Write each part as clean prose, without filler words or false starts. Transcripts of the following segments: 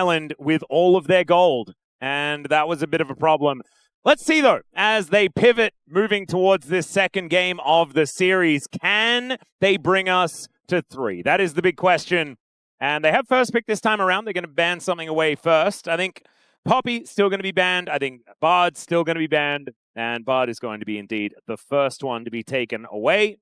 island with all of their gold, and that was a bit of a problem. Let's see, though, as they pivot moving towards this second game of the series, can they bring us to 3? That is the big question. And they have first pick this time around. They're going to ban something away first. I think Poppy still going to be banned. I think Bard's still going to be banned. And Bard is going to be, indeed, the first one to be taken away.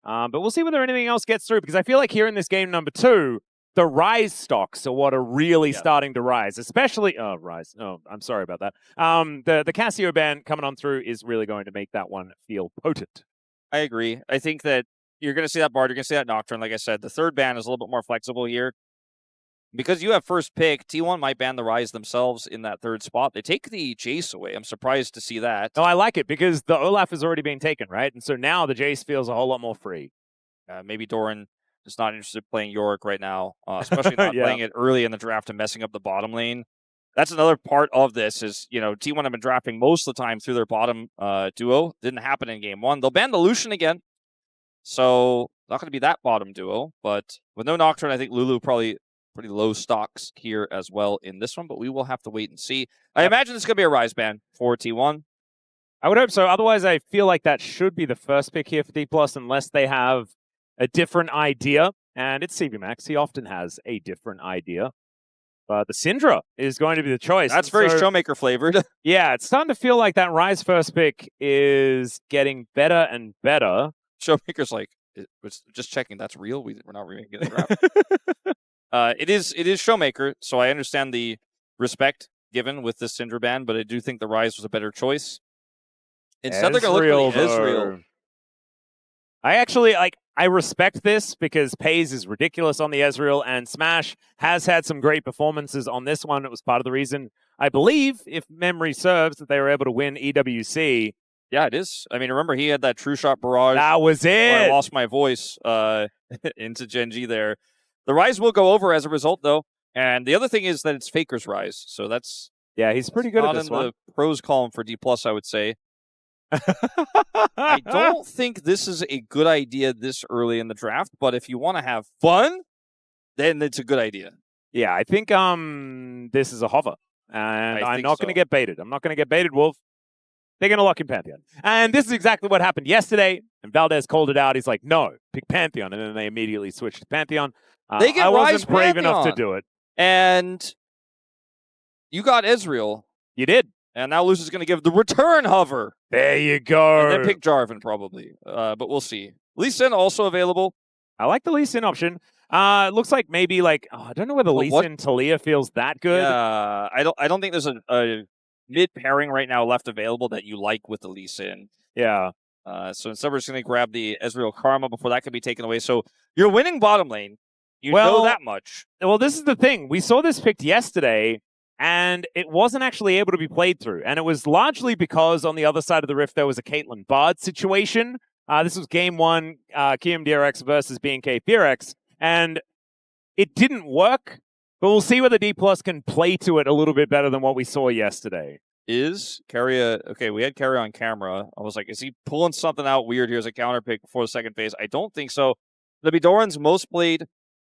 But we'll see whether anything else gets through, because I feel like here in this game number 2, the Ryze stocks are what are really starting to rise, especially... Oh, Ryze. Oh, I'm sorry about that. The Casio ban coming on through is really going to make that one feel potent. I agree. I think that you're going to see that Bard, you're going to see that Nocturne. Like I said, the third ban is a little bit more flexible here. Because you have first pick, T1 might ban the Ryze themselves in that third spot. They take the Jace away. I'm surprised to see that. No, I like it, because the Olaf has already been taken, right? And so now the Jace feels a whole lot more free. Maybe Doran is not interested in playing Yorick right now, especially not playing it early in the draft and messing up the bottom lane. That's another part of this is, you know, T1 have been drafting most of the time through their bottom duo. Didn't happen in game 1. They'll ban the Lucian again. So not going to be that bottom duo. But with no Nocturne, I think Lulu probably pretty low stocks here as well in this one. But we will have to wait and see. I imagine it's going to be a Ryze ban for T1. I would hope so. Otherwise, I feel like that should be the first pick here for Dplus, unless they have a different idea, and it's CV Max. He often has a different idea. But the Syndra is going to be the choice. That's very ShowMaker flavored. Yeah, it's starting to feel like that Ryze first pick is getting better and better. ShowMaker's like, just checking, that's real? We're not remaking the draft. It is ShowMaker, so I understand the respect given with this Syndra ban, but I do think the Ryze was a better choice. Instead, they're going to look for the Ezreal. I respect this, because Peyz is ridiculous on the Ezreal, and Smash has had some great performances on this one. It was part of the reason, I believe, if memory serves, that they were able to win EWC. Yeah, it is. I mean, remember, he had that true shot barrage. That was it. I lost my voice into Gen G there. The Ryze will go over as a result, though. And the other thing is that it's Faker's Ryze. So that's... Yeah, he's pretty good at this one. Not in the pros column for Dplus, I would say. I don't think this is a good idea this early in the draft, but if you want to have fun, then it's a good idea. Yeah, I think this is a hover, and I'm not going to get baited. I'm not going to get baited, Wolf. They're going to lock in Pantheon. And this is exactly what happened yesterday, and Valdez called it out. He's like, no, pick Pantheon, and then they immediately switched to Pantheon. They get I wasn't brave Pantheon. enough to do it. And you got Ezreal. You did. And now Lucid is going to give the return hover. There you go. And then pick Jarvan, probably. But we'll see. Lee Sin also available. I like the Lee Sin option. It looks like maybe I don't know whether Lee Sin Talia feels that good. Yeah, I don't think there's a mid pairing right now left available that you like with the Lee Sin. Yeah. So instead we're just going to grab the Ezreal Karma before that can be taken away. So you're winning bottom lane. You know that much. Well, this is the thing. We saw this picked yesterday, and it wasn't actually able to be played through. And it was largely because on the other side of the rift, there was a Caitlyn Bard situation. This was game 1, KMDRX versus BNK Fearex. And it didn't work, but we'll see whether Dplus can play to it a little bit better than what we saw yesterday. Is Keria... Okay, we had Keria on camera. I was like, is he pulling something out weird here as a counter pick before the second phase? I don't think so. It'll be Doran's most played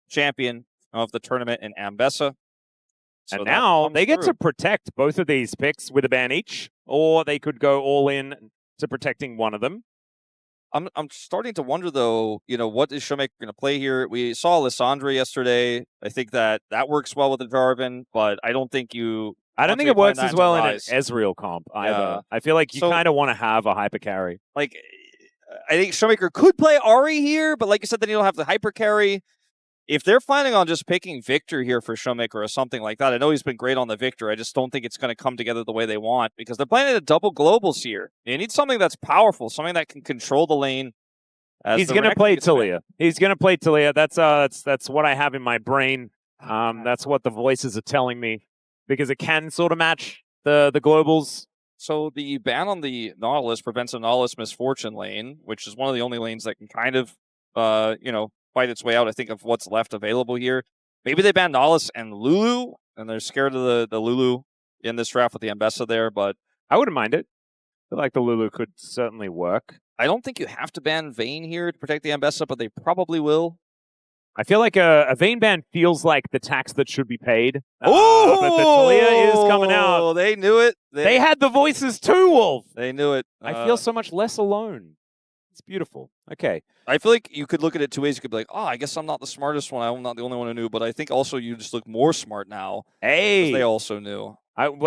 champion of the tournament in Ambessa. So and now they get to protect both of these picks with a ban each, or they could go all in to protecting one of them. I'm starting to wonder, though, what is ShowMaker going to play here? We saw Lissandra yesterday. I think that works well with the Jarvan, but I don't think I don't think it works as well in an Ezreal comp either. Yeah. I feel like you kind of want to have a hyper carry. I think ShowMaker could play Ahri here, but like you said, then you don't have the hyper carry. If they're planning on just picking Victor here for ShowMaker or something like that, I know he's been great on the Victor. I just don't think it's going to come together the way they want, because they're playing a double globals here. They need something that's powerful, something that can control the lane. He's going to play Talia. He's going to play Talia. That's what I have in my brain. That's what the voices are telling me, because it can sort of match the globals. So the ban on the Nautilus prevents a Nautilus misfortune lane, which is one of the only lanes that can kind of, fight its way out, I think, of what's left available here. Maybe they ban Nautilus and Lulu, and they're scared of the Lulu in this draft with the Ambessa there, but I wouldn't mind it. I feel like the Lulu could certainly work. I don't think you have to ban Vayne here to protect the Ambessa, but they probably will. I feel like a Vayne ban feels like the tax that should be paid. Oh, but the Talia is coming out. They knew it. They had the voices too, Wolf. They knew it. I feel so much less alone. It's beautiful. Okay. I feel like you could look at it two ways. You could be like, oh, I guess I'm not the smartest one. I'm not the only one who knew. But I think also you just look more smart now. Hey. They also knew. I'm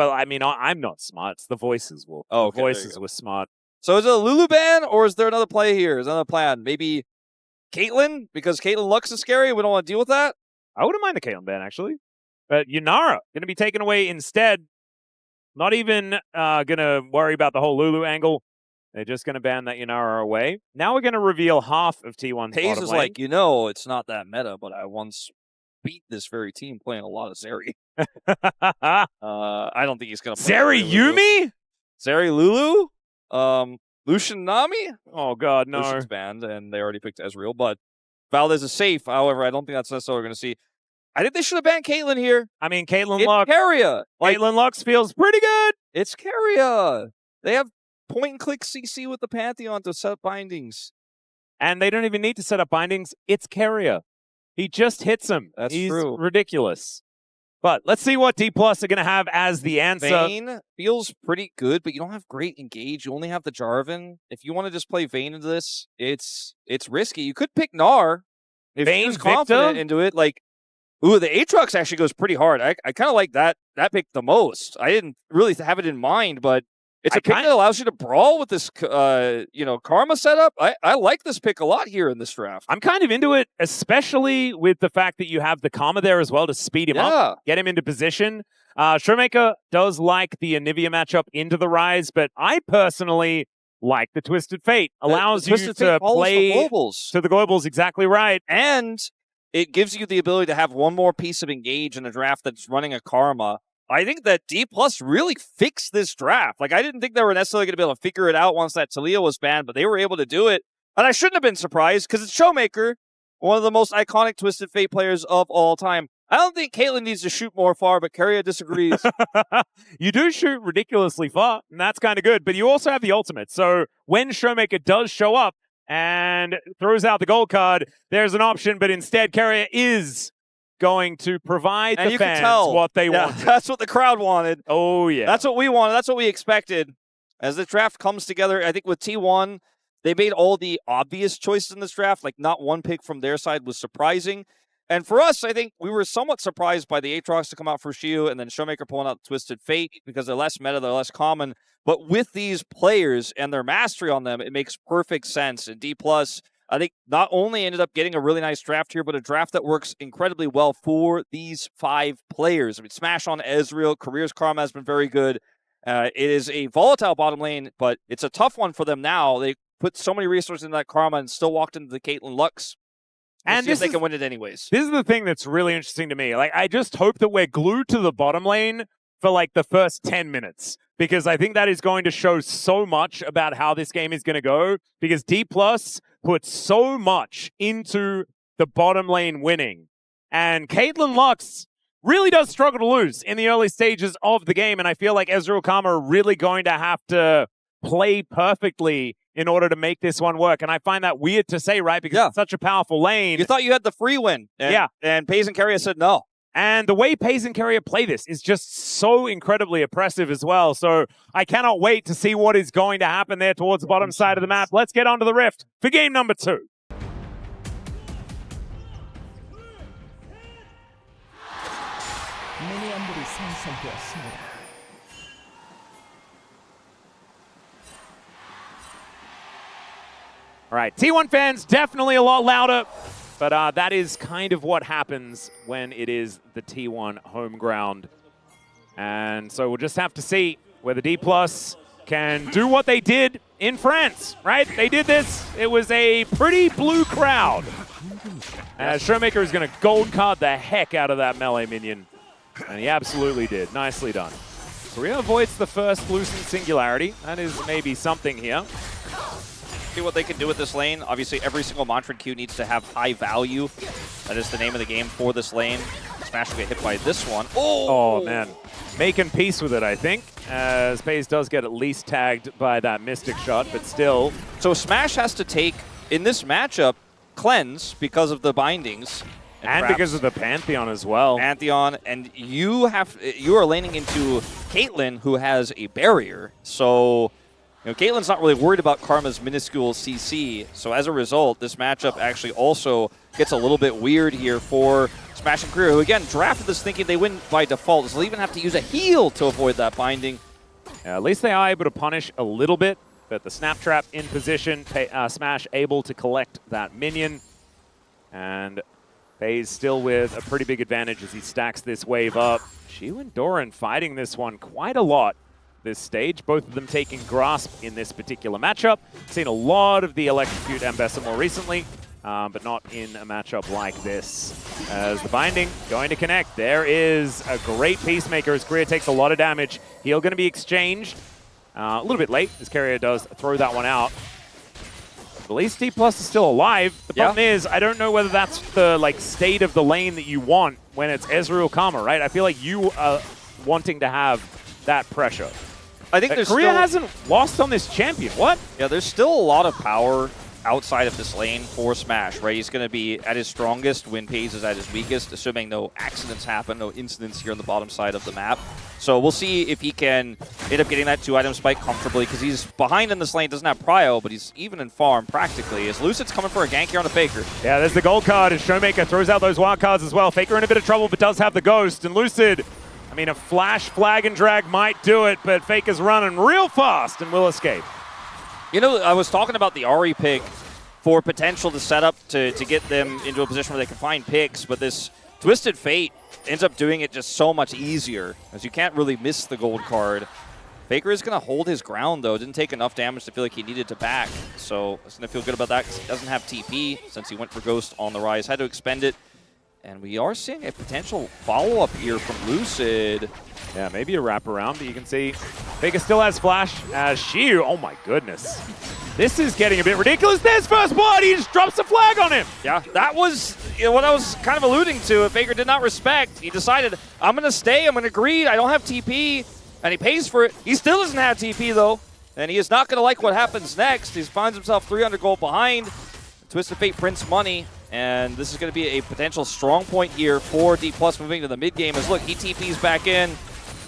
not smart. It's the voices, Wolf. Oh, okay, the voices were smart. So is it a Lulu ban, or is there another play here? Is there another plan? Maybe Caitlyn? Because Caitlyn Lux is scary. We don't want to deal with that? I wouldn't mind the Caitlyn ban, actually. But Yunara going to be taken away instead. Not even going to worry about the whole Lulu angle. They're just going to ban that Yunara away. Now we're going to reveal half of T1's Peyz bottom is lane. like, it's not that meta, but I once beat this very team playing a lot of Zeri. I don't think he's going to play Zeri Yumi? Zeri Lulu? Lucian Nami? Oh, God, no. Lucian's banned, and they already picked Ezreal, but Valdez is safe. However, I don't think that's necessarily going to see. I think they should have banned Caitlyn here. I mean, Caitlyn Lux. Keria. Caitlyn Lux feels pretty good. It's Keria. They have point-and-click CC with the Pantheon to set up bindings. And they don't even need to set up bindings. It's Keria. He just hits him. He's true. Ridiculous. But let's see what Dplus are going to have as the answer. Vayne feels pretty good, but you don't have great engage. You only have the Jarvan. If you want to just play Vayne into this, it's risky. You could pick Gnar if Vayne's confident into it. Like, ooh, the Aatrox actually goes pretty hard. I kind of like that pick the most. I didn't really have it in mind, but it's a pick that allows you to brawl with this, Karma setup. I like this pick a lot here in this draft. I'm kind of into it, especially with the fact that you have the Karma there as well to speed him up, get him into position. ShowMaker does like the Anivia matchup into the Ryze, but I personally like the Twisted Fate. Allows you to play to the globals, exactly right. And it gives you the ability to have one more piece of engage in a draft that's running a Karma. I think that Dplus really fixed this draft. Like, I didn't think they were necessarily going to be able to figure it out once that Talia was banned, but they were able to do it. And I shouldn't have been surprised because it's ShowMaker, one of the most iconic Twisted Fate players of all time. I don't think Caitlyn needs to shoot more far, but Keria disagrees. You do shoot ridiculously far, and that's kind of good. But you also have the ultimate. So when ShowMaker does show up and throws out the gold card, there's an option, but instead Keria is going to provide the fans what they want. That's what the crowd wanted. Oh, yeah. That's what we wanted. That's what we expected. As the draft comes together, I think with T1, they made all the obvious choices in this draft. Like, not one pick from their side was surprising. And for us, I think we were somewhat surprised by the Aatrox to come out for Siwoo and then ShowMaker pulling out Twisted Fate because they're less meta, they're less common. But with these players and their mastery on them, it makes perfect sense. And Dplus, I think, not only ended up getting a really nice draft here, but a draft that works incredibly well for these 5 players. I mean, Smash on Ezreal, Career's Karma has been very good. It is a volatile bottom lane, but it's a tough one for them now. They put so many resources in that Karma and still walked into the Caitlyn Lux. And they can win it anyways. This is the thing that's really interesting to me. Like, I just hope that we're glued to the bottom lane for like the first 10 minutes. Because I think that is going to show so much about how this game is going to go. Because Dplus put so much into the bottom lane winning. And Caitlyn Lux really does struggle to lose in the early stages of the game. And I feel like Ezreal Karma are really going to have to play perfectly in order to make this one work. And I find that weird to say, right? Because it's such a powerful lane. You thought you had the free win. And, and Peyz and Keria said no. And the way Peyz and Keria play this is just so incredibly oppressive as well. So I cannot wait to see what is going to happen there towards the bottom side of the map. Let's get onto the Rift for game number 2. All right, T1 fans, definitely a lot louder. But that is kind of what happens when it is the T1 home ground. And so we'll just have to see whether Dplus can do what they did in France, right? They did this. It was a pretty blue crowd. As ShowMaker is going to gold card the heck out of that melee minion. And he absolutely did. Nicely done. Keria avoids the first Lucid Singularity. That is maybe something here. See what they can do with this lane. Obviously, every single Mantra Q needs to have high value. That is the name of the game for this lane. Smash will get hit by this one. Oh, man. Making peace with it, I think, as Peyz does get at least tagged by that Mystic shot, but still. So Smash has to take, in this matchup, cleanse because of the bindings. And because of the Pantheon as well. Pantheon, and you are laning into Caitlyn, who has a barrier. So, Caitlyn's not really worried about Karma's minuscule CC. So as a result, this matchup actually also gets a little bit weird here for Smash and Keria, who again drafted this thinking they win by default. So they'll even have to use a heal to avoid that binding. Yeah, at least they are able to punish a little bit, but the snap trap in position, Smash able to collect that minion. And Peyz still with a pretty big advantage as he stacks this wave up. Siwoo and Doran fighting this one quite a lot this stage, both of them taking grasp in this particular matchup. Seen a lot of the Electrocute Ambessa more recently, but not in a matchup like this. As the binding going to connect. There is a great Peacemaker as Keria takes a lot of damage. Heal going to be exchanged a little bit late as Keria does throw that one out. At least Dplus is still alive. The problem is, I don't know whether that's the state of the lane that you want when it's Ezreal Karma, right? I feel like you are wanting to have that pressure. I think Keria hasn't lost on this champion. What? Yeah, there's still a lot of power outside of this lane for Smash, right? He's going to be at his strongest when Peyz is at his weakest, assuming no accidents happen, no incidents here on the bottom side of the map. So we'll see if he can end up getting that 2-item spike comfortably, because he's behind in this lane, doesn't have prio, but he's even in farm practically, as Lucid's coming for a gank here on the Faker. Yeah, there's the gold card as ShowMaker throws out those wild cards as well. Faker in a bit of trouble, but does have the ghost. And Lucid, I mean, a flash flag and drag might do it, but Faker's running real fast and will escape. I was talking about the Ahri pick for potential to set up to get them into a position where they can find picks, but this Twisted Fate ends up doing it just so much easier, as you can't really miss the gold card. Faker is going to hold his ground, though. Didn't take enough damage to feel like he needed to back, so he's going to feel good about that because he doesn't have TP since he went for Ghost on the Ryze. Had to expend it, and we are seeing a potential follow-up here from Lucid. Yeah, maybe a wraparound, but you can see Faker still has flash as Siwoo. Oh my goodness. This is getting a bit ridiculous. There's first blood. He just drops a flag on him. Yeah, that was what I was kind of alluding to. If Faker did not respect, he decided, I'm going to stay. I'm going to greed. I don't have TP. And he pays for it. He still doesn't have TP, though. And he is not going to like what happens next. He finds himself 300 gold behind. Twisted Fate prints money. And this is going to be a potential strong point here for Dplus moving to the mid game. As look, he TPs back in.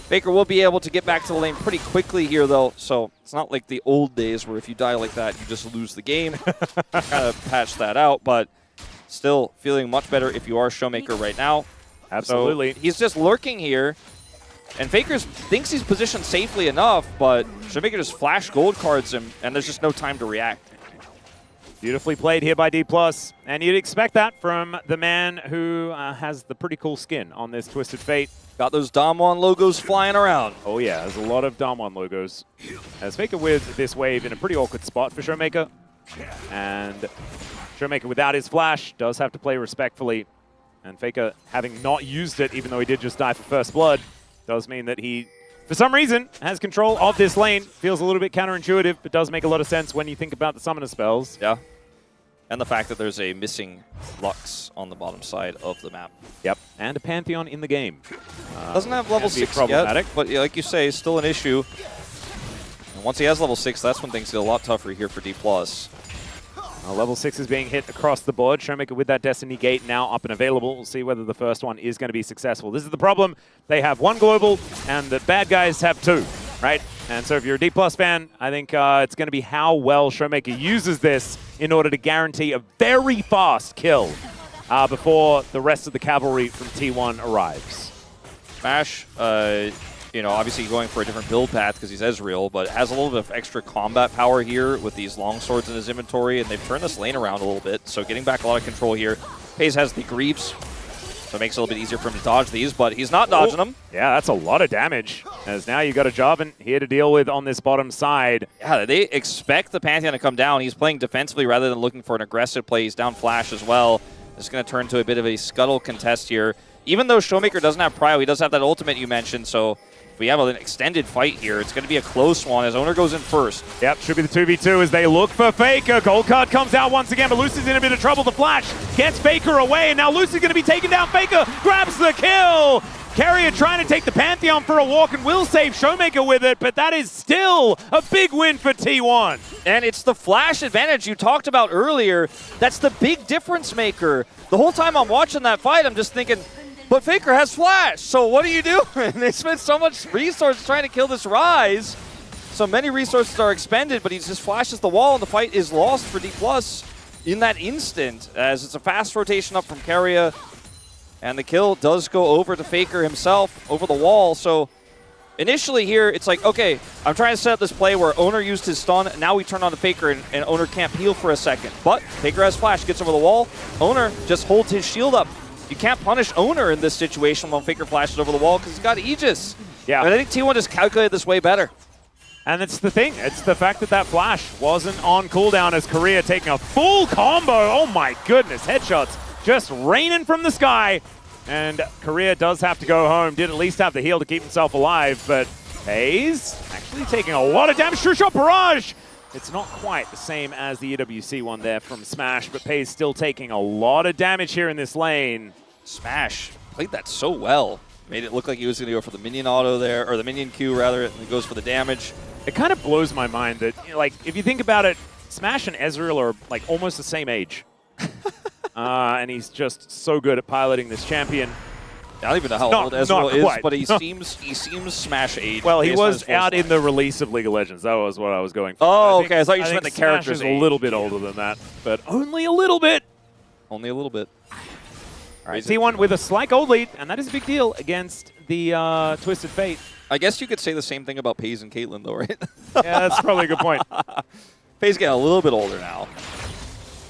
Faker will be able to get back to the lane pretty quickly here, though. So it's not like the old days where if you die like that, you just lose the game. Kind of patch that out, but still feeling much better if you are ShowMaker right now. Absolutely. So he's just lurking here, and Faker thinks he's positioned safely enough, but ShowMaker just flash gold cards him, and there's just no time to react. Beautifully played here by Dplus, and you'd expect that from the man who has the pretty cool skin on this Twisted Fate. Got those Damwon logos flying around. Oh yeah, there's a lot of Damwon logos. As Faker with this wave in a pretty awkward spot for ShowMaker. And ShowMaker without his flash does have to play respectfully. And Faker having not used it, even though he did just die for first blood, does mean that he, for some reason, has control of this lane. Feels a little bit counterintuitive, but does make a lot of sense when you think about the summoner spells. Yeah. And the fact that there's a missing Lux on the bottom side of the map. Yep, and a Pantheon in the game. Doesn't have level 6 yet, but like you say, still an issue. And once he has level 6, that's when things get a lot tougher here for Dplus. Level 6 is being hit across the board. ShowMaker with that Destiny Gate now up and available. We'll see whether the first one is going to be successful. This is the problem. They have one global, and the bad guys have two, right? And so if you're a Dplus fan, I think it's going to be how well ShowMaker uses this in order to guarantee a very fast kill before the rest of the cavalry from T1 arrives. Smash, obviously going for a different build path because he's Ezreal, but has a little bit of extra combat power here with these long swords in his inventory, and they've turned this lane around a little bit, so getting back a lot of control here. Peyz has the Greaves, so it makes it a little bit easier for him to dodge these, but he's not dodging them. Yeah, that's a lot of damage, as now you've got a Jarvan here to deal with on this bottom side. Yeah, they expect the Pantheon to come down. He's playing defensively rather than looking for an aggressive play. He's down flash as well. It's going to turn to a bit of a scuttle contest here. Even though ShowMaker doesn't have prio, he does have that ultimate you mentioned, so if we have an extended fight here, it's going to be a close one as Oner goes in first. Yep, should be the 2v2 as they look for Faker. Gold card comes out once again, but Lucid's in a bit of trouble. The flash gets Faker away, and now Lucid's going to be taking down Faker. Grabs the kill. Keria trying to take the Pantheon for a walk and will save ShowMaker with it, but that is still a big win for T1. And it's the flash advantage you talked about earlier. That's the big difference maker. The whole time I'm watching that fight, I'm just thinking, but Faker has flash, so what are you doing? They spent so much resources trying to kill this Ryze. So many resources are expended, but he just flashes the wall, and the fight is lost for Dplus in that instant, as it's a fast rotation up from Keria. And the kill does go over to Faker himself, over the wall. So initially here, it's like, okay, I'm trying to set up this play where Oner used his stun. Now we turn on to Faker, and Oner can't heal for a second. But Faker has flash, gets over the wall. Oner just holds his shield up. You can't punish Oner in this situation when Faker flashes over the wall because he's got Aegis. Yeah. And I think T1 just calculated this way better. And it's the thing. It's the fact that that flash wasn't on cooldown as Keria taking a full combo. Oh my goodness. Headshots just raining from the sky. And Keria does have to go home. Did at least have the heal to keep himself alive. But Peyz actually taking a lot of damage. True shot barrage. It's not quite the same as the EWC one there from Smash. But Peyz still taking a lot of damage here in this lane. Smash played that so well. Made it look like he was going to go for the minion auto there, or the minion Q rather, and he goes for the damage. It kind of blows my mind that, like, if you think about it, Smash and Ezreal are, like, almost the same age. And he's just so good at piloting this champion. I don't even know how old Ezreal is, but he seems Smash age. Well, he was out in the release of League of Legends. That was what I was going for. Oh, okay. I thought you just meant the character's Smash is a little bit older than that, but only a little bit. Only a little bit. All right, T1 with a slight gold lead, and that is a big deal against the Twisted Fate. I guess you could say the same thing about Peyz and Caitlyn, though, right? Yeah, that's probably a good point. Peyz getting a little bit older now,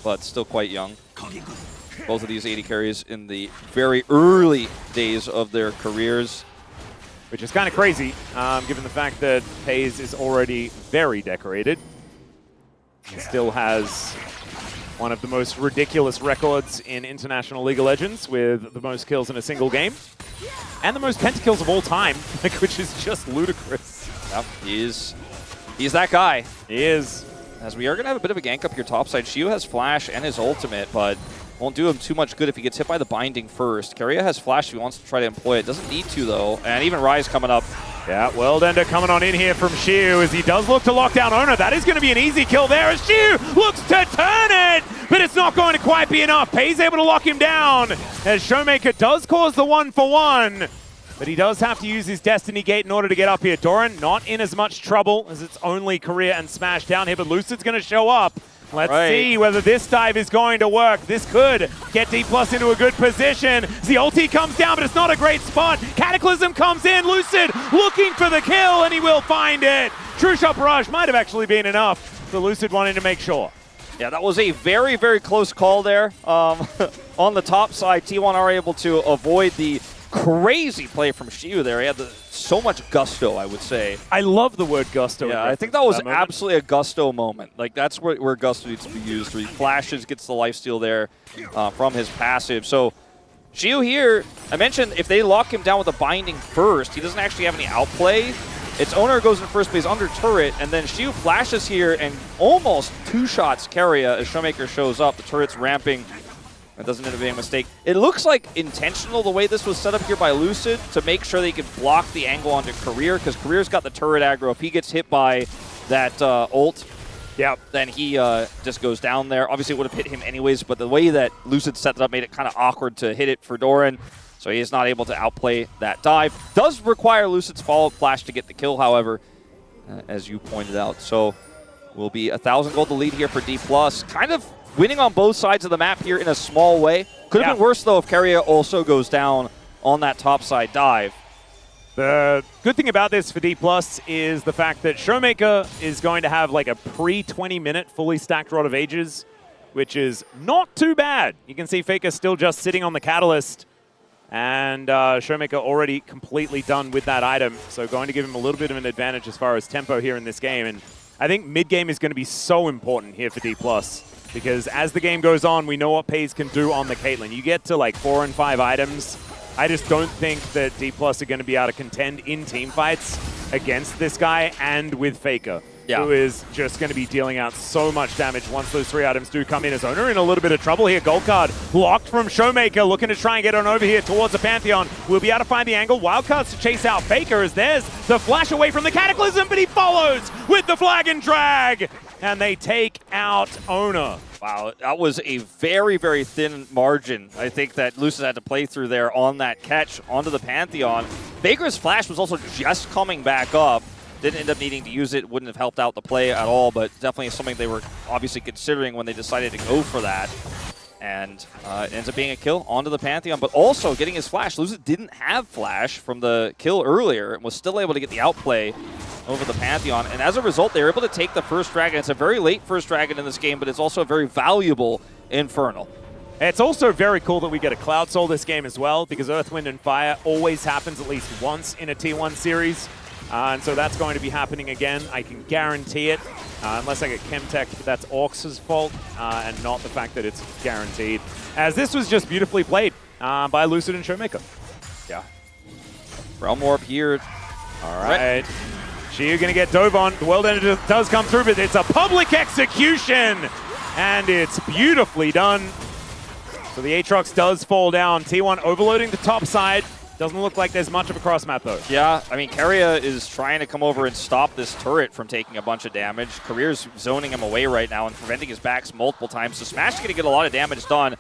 but still quite young. Both of these AD carries in the very early days of their careers. Which is kind of crazy, given the fact that Peyz is already very decorated. He still has one of the most ridiculous records in International League of Legends with the most kills in a single game. And the most pentakills of all time, which is just ludicrous. Yep, he's that guy. He is. As we are going to have a bit of a gank up here topside. Siwoo has flash and his ultimate, but won't do him too much good if he gets hit by the binding first. Keria has flash if he wants to try to employ it. Doesn't need to, though. And even Ryze coming up. Yeah, Worldender coming on in here from Siwoo as he does look to lock down Oner. That is going to be an easy kill there as Siwoo looks to turn it, but it's not going to quite be enough. Peyz able to lock him down as ShowMaker does cause the 1-for-1, but he does have to use his Destiny Gate in order to get up here. Doran not in as much trouble as it's only Keria and Smash down here, but Lucid's going to show up. Let's see whether this dive is going to work. This could get Dplus into a good position. The ulti comes down, but it's not a great spot. Cataclysm comes in. Lucid looking for the kill, and he will find it. True Shot Barrage might have actually been enough for Lucid wanting to make sure. Yeah, that was a very, very close call there. On the top side, T1 are able to avoid the crazy play from Siwoo there. He had so much gusto, I would say. I love the word gusto. Yeah, I think that was absolutely a gusto moment. Like, that's where gusto needs to be used, where he flashes, gets the lifesteal there from his passive. So, Siwoo here, I mentioned if they lock him down with a binding first, he doesn't actually have any outplay. It's Oner goes in first place under turret, and then Siwoo flashes here and almost two-shots Keria as ShowMaker shows up. The turret's ramping. That doesn't end up being a mistake. It looks like intentional the way this was set up here by Lucid to make sure they can block the angle onto Keria, because Keria's got the turret aggro. If he gets hit by that ult, then he just goes down there. Obviously, it would have hit him anyways, but the way that Lucid set it up made it kind of awkward to hit it for Doran, so he is not able to outplay that dive. Does require Lucid's follow-up flash to get the kill, however, as you pointed out. So will be 1,000 gold to lead here for Dplus. Kind of winning on both sides of the map here in a small way. Could have been worse, though, if Keria also goes down on that topside dive. The good thing about this for Dplus is the fact that ShowMaker is going to have like a pre-20-minute fully stacked Rod of Ages, which is not too bad. You can see Faker still just sitting on the Catalyst, and ShowMaker already completely done with that item, so going to give him a little bit of an advantage as far as tempo here in this game. And I think mid-game is going to be so important here for Dplus, because as the game goes on, we know what Peyz can do on the Caitlyn. You get to like 4 and 5 items. I just don't think that Dplus are going to be able to contend in team fights against this guy and with Faker. who is just going to be dealing out so much damage once those 3 items do come in. As Oner in a little bit of trouble here. Gold card blocked from ShowMaker, looking to try and get on over here towards the Pantheon. We'll be able to find the angle. Wildcards to chase out Faker as there's the flash away from the Cataclysm, but he follows with the flag and drag, and they take out Oner. Wow, that was a very, very thin margin. I think that Lucid had to play through there on that catch onto the Pantheon. Faker's flash was also just coming back up. Didn't end up needing to use it. Wouldn't have helped out the play at all, but definitely something they were obviously considering when they decided to go for that. And it ends up being a kill onto the Pantheon, but also getting his flash. Lucid didn't have flash from the kill earlier and was still able to get the outplay over the Pantheon. And as a result, they were able to take the first dragon. It's a very late first dragon in this game, but it's also a very valuable Infernal. It's also very cool that we get a Cloud Soul this game as well, because Earth, Wind, and Fire always happens at least once in a T1 series. And so that's going to be happening again. I can guarantee it. Unless I get Chemtech, that's Orcs' fault, and not the fact that it's guaranteed. As this was just beautifully played by Lucid and ShowMaker. Yeah. Realm Warp here. All right. Siwoo going to get dove on. The World Ender does come through, but it's a public execution. And it's beautifully done. So the Aatrox does fall down. T1 overloading the top side. Doesn't look like there's much of a cross map, though. Yeah, I mean, Keria is trying to come over and stop this turret from taking a bunch of damage. Career's zoning him away right now and preventing his backs multiple times. So Smash is going to get a lot of damage done.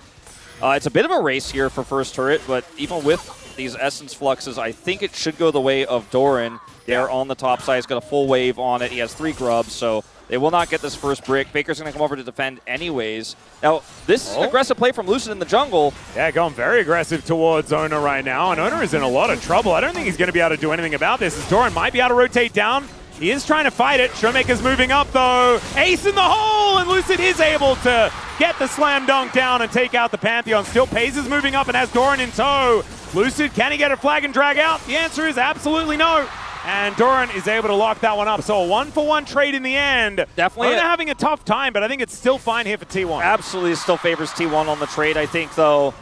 It's a bit of a race here for first turret, but even with these Essence Fluxes, I think it should go the way of Doran. There on the top side. He's got a full wave on it. He has 3 grubs, so they will not get this first brick. Baker's going to come over to defend anyways. Now, this is an aggressive play from Lucid in the jungle. Yeah, going very aggressive towards Oner right now, and Oner is in a lot of trouble. I don't think he's going to be able to do anything about this, as Doran might be able to rotate down. He is trying to fight it. ShowMaker's moving up, though. Ace in the hole, and Lucid is able to get the slam dunk down and take out the Pantheon. Still, Peyz is moving up and has Doran in tow. Lucid, can he get a flag and drag out? The answer is absolutely no. And Doran is able to lock that one up. So a 1-for-1 trade in the end. Definitely. They're having a tough time, but I think it's still fine here for T1. Absolutely still favors T1 on the trade, I think, though.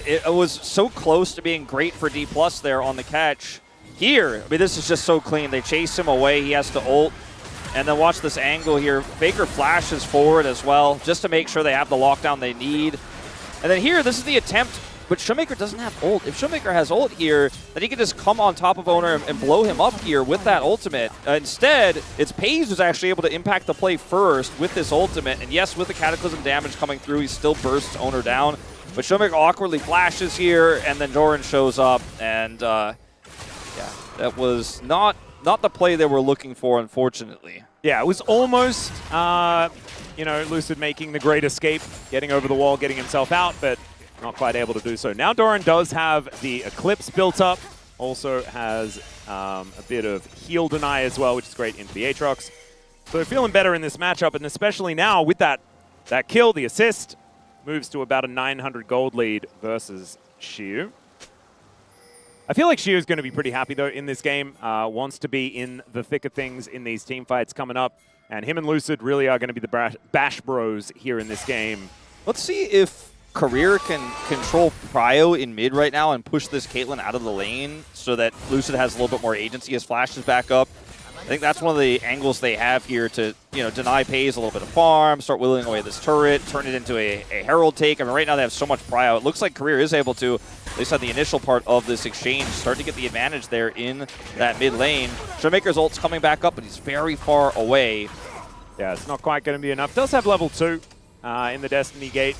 It was so close to being great for Dplus there on the catch. Here, I mean, this is just so clean. They chase him away. He has to ult. And then watch this angle here. Faker flashes forward as well, just to make sure they have the lockdown they need. And then here, this is the attempt. But ShowMaker doesn't have ult. If ShowMaker has ult here, then he can just come on top of Oner and blow him up here with that ultimate. Instead, it's Peyz who's actually able to impact the play first with this ultimate. And yes, with the Cataclysm damage coming through, he still bursts Oner down. But ShowMaker awkwardly flashes here, and then Doran shows up. And yeah, that was not the play they were looking for, unfortunately. Yeah, it was almost, Lucid making the great escape, getting over the wall, getting himself out, but not quite able to do so. Now Doran does have the Eclipse built up, also has a bit of heal deny as well, which is great into the Aatrox. So they're feeling better in this matchup, and especially now with that kill, the assist, moves to about a 900 gold lead versus Siwoo. I feel like Siwoo's going to be pretty happy, though, in this game. Wants to be in the thick of things in these team fights coming up. And him and Lucid really are going to be the bash bros here in this game. Let's see if Career can control Prio in mid right now and push this Caitlyn out of the lane so that Lucid has a little bit more agency as flashes back up. I think that's one of the angles they have here to, deny Peyz a little bit of farm, start whittling away this turret, turn it into a Herald take. I mean, right now they have so much Prio. It looks like Career is able to, at least on the initial part of this exchange, start to get the advantage there in that mid lane. ShowMaker's ult's coming back up, but he's very far away. Yeah, it's not quite going to be enough. Does have level 2 in the Destiny Gate,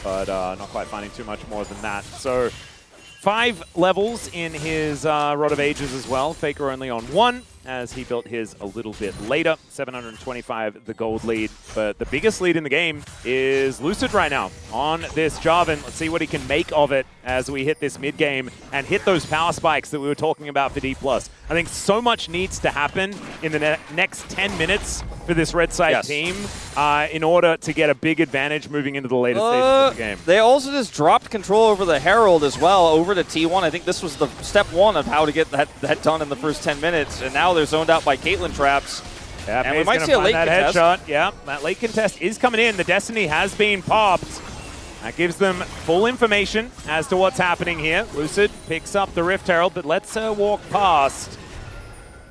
but not quite finding too much more than that. So 5 levels in his Rod of Ages as well. Faker only on 1, as he built his a little bit later. 725 the gold lead. But the biggest lead in the game is Lucid right now on this Jarvan. Let's see what he can make of it as we hit this mid game and hit those power spikes that we were talking about for Dplus. I think so much needs to happen in the next 10 minutes for this red side team in order to get a big advantage moving into the later stages of the game. They also just dropped control over the Herald as well, over to T1. I think this was the step 1 of how to get that done in the first 10 minutes. And now they're zoned out by Caitlyn traps. Yeah, and we might see a late contest. Headshot. Yeah, that late contest is coming in. The Destiny has been popped. That gives them full information as to what's happening here. Lucid picks up the Rift Herald, but let's walk past.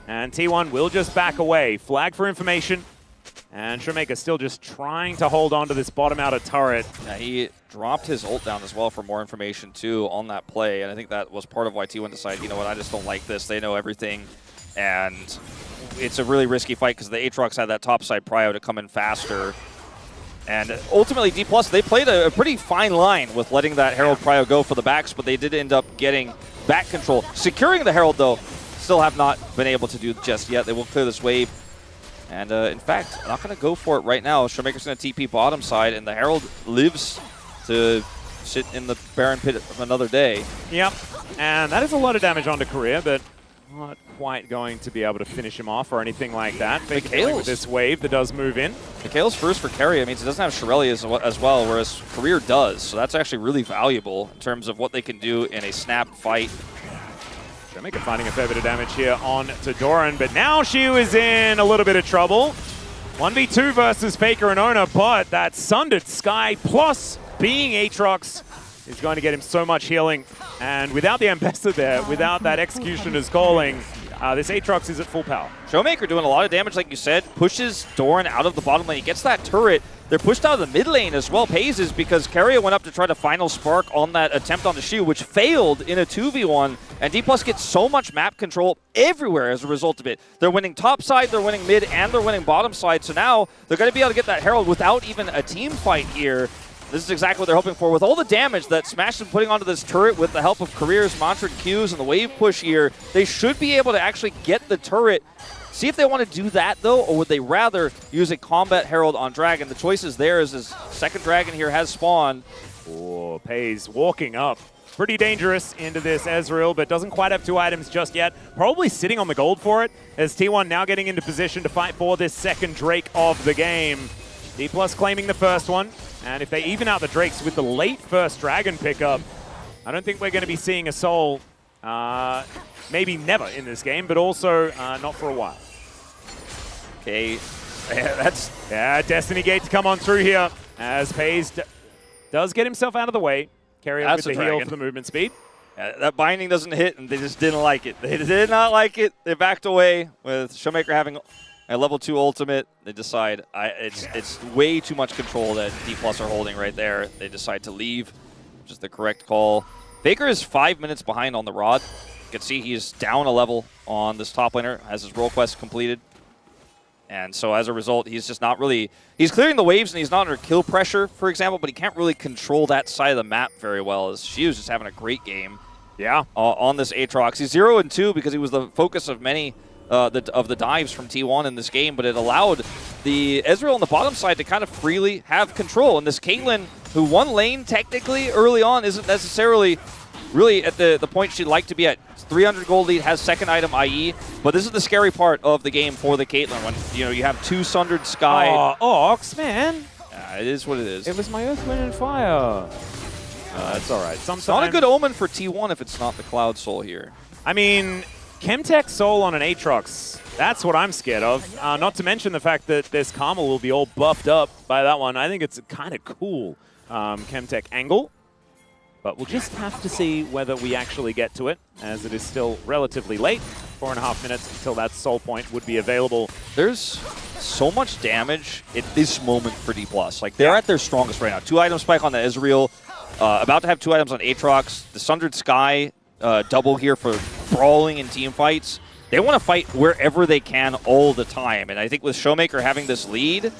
And T1 will just back away. Flag for information. And ShowMaker still just trying to hold on to this bottom outer turret. Yeah, he dropped his ult down as well for more information, too, on that play. And I think that was part of why T1 decided, you know what, I just don't like this. They know everything. And it's a really risky fight because the Aatrox had that topside prio to come in faster. And ultimately, Dplus, they played a pretty fine line with letting that Herald prio go for the backs, but they did end up getting back control. Securing the Herald, though, still have not been able to do just yet. They will clear this wave. And in fact, I'm not going to go for it right now. ShowMaker's going to TP bottom side, and the Herald lives to sit in the Baron pit of another day. Yep, and that is a lot of damage onto Keria, but not quite going to be able to finish him off or anything like that. With this wave that does move in. Mikhail's first for Keria means it doesn't have Shirelli as well, whereas Career does. So that's actually really valuable in terms of what they can do in a snap fight. ShowMaker finding a fair bit of damage here on to Doran, but now Siwoo is in a little bit of trouble. 1v2 versus Faker and Oner, but that Sundered Sky plus being Aatrox is going to get him so much healing. And without the Ambessa there, without that Executioner's calling, this Aatrox is at full power. ShowMaker doing a lot of damage, like you said, pushes Doran out of the bottom lane. He gets that turret. They're pushed out of the mid lane as well. Peyz is because Keria went up to try to final spark on that attempt on the Siwoo, which failed in a 2v1. And Dplus gets so much map control everywhere as a result of it. They're winning top side, they're winning mid, and they're winning bottom side. So now they're going to be able to get that Herald without even a team fight here. This is exactly what they're hoping for. With all the damage that Smash is putting onto this turret with the help of Career's Mantra Qs and the wave push here, they should be able to actually get the turret. See if they want to do that, though, or would they rather use a Combat Herald on Dragon? The choice is theirs as second Dragon here has spawned. Oh, Peyz walking up. Pretty dangerous into this Ezreal, but doesn't quite have 2 items just yet. Probably sitting on the gold for it, as T1 now getting into position to fight for this second Drake of the game. Dplus claiming the first one, and if they even out the Drakes with the late first Dragon pickup, I don't think we're going to be seeing a Soul, maybe never in this game, but also not for a while. Okay, that's... Yeah, Destiny Gate to come on through here, as Peyz does get himself out of the way. Keria with the heal for the movement speed. Yeah, that binding doesn't hit, and they just didn't like it. They did not like it. They backed away with ShowMaker having a level 2 ultimate. They decide it's way too much control that Dplus are holding right there. They decide to leave, which is the correct call. Baker is 5 minutes behind on the Rod. You can see he's down a level on this top laner, has his role quest completed. And so as a result, he's just not really... He's clearing the waves and he's not under kill pressure, for example, but he can't really control that side of the map very well, as Siwoo's just having a great game. Yeah. On this Aatrox. He's 0-2 because he was the focus of many of the dives from T1 in this game, but it allowed the Ezreal on the bottom side to kind of freely have control. And this Caitlyn, who won lane technically early on, isn't necessarily really at the point she'd like to be at. 300 gold lead, has second item IE, but this is the scary part of the game for the Caitlyn when you have 2 Sundered Sky. Oh, Ox, man. It is what it is. It was my Earth, Wind, and Fire. That's all right. It's not a good omen for T1 if it's not the Cloud Soul here. I mean, Chemtech Soul on an Aatrox, that's what I'm scared of. Not to mention the fact that this Karma will be all buffed up by that one. I think it's a kind of cool Chemtech angle. But we'll just have to see whether we actually get to it, as it is still relatively late. 4.5 minutes until that soul point would be available. There's so much damage at this moment for Dplus. Like, they're at their strongest right now. 2 item spike on the Ezreal, about to have 2 items on Aatrox. The Sundered Sky double here for brawling in team fights. They want to fight wherever they can all the time. And I think with ShowMaker having this lead,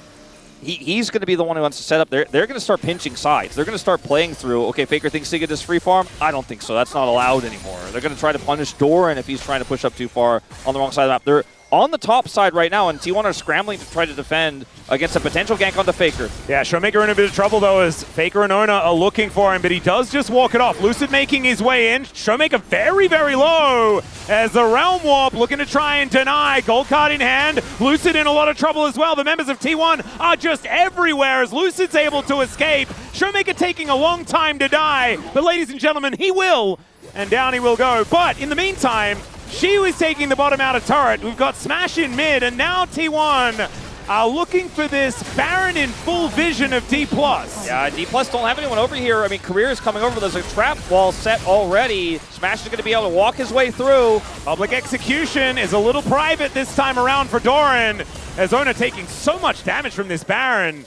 he's going to be the one who wants to set up. They're going to start pinching sides. They're going to start playing through, okay, Faker thinks he can just free farm. I don't think so. That's not allowed anymore. They're going to try to punish Doran if he's trying to push up too far on the wrong side of the map. They're on the top side right now, and T1 are scrambling to try to defend against a potential gank onto Faker. Yeah, ShowMaker in a bit of trouble, though, as Faker and Oner are looking for him, but he does just walk it off. Lucid making his way in. ShowMaker very, very low as the Realm Warp looking to try and deny. Gold card in hand. Lucid in a lot of trouble as well. The members of T1 are just everywhere as Lucid's able to escape. ShowMaker taking a long time to die, but ladies and gentlemen, he will, and down he will go. But in the meantime, Siwoo is taking the bottom outer turret. We've got Smash in mid, and now T1 are looking for this Baron in full vision of Dplus. Yeah, Dplus don't have anyone over here. I mean, Keria is coming over. There's a trap wall set already. Smash is going to be able to walk his way through. Public execution is a little private this time around for Doran, as Oner taking so much damage from this Baron.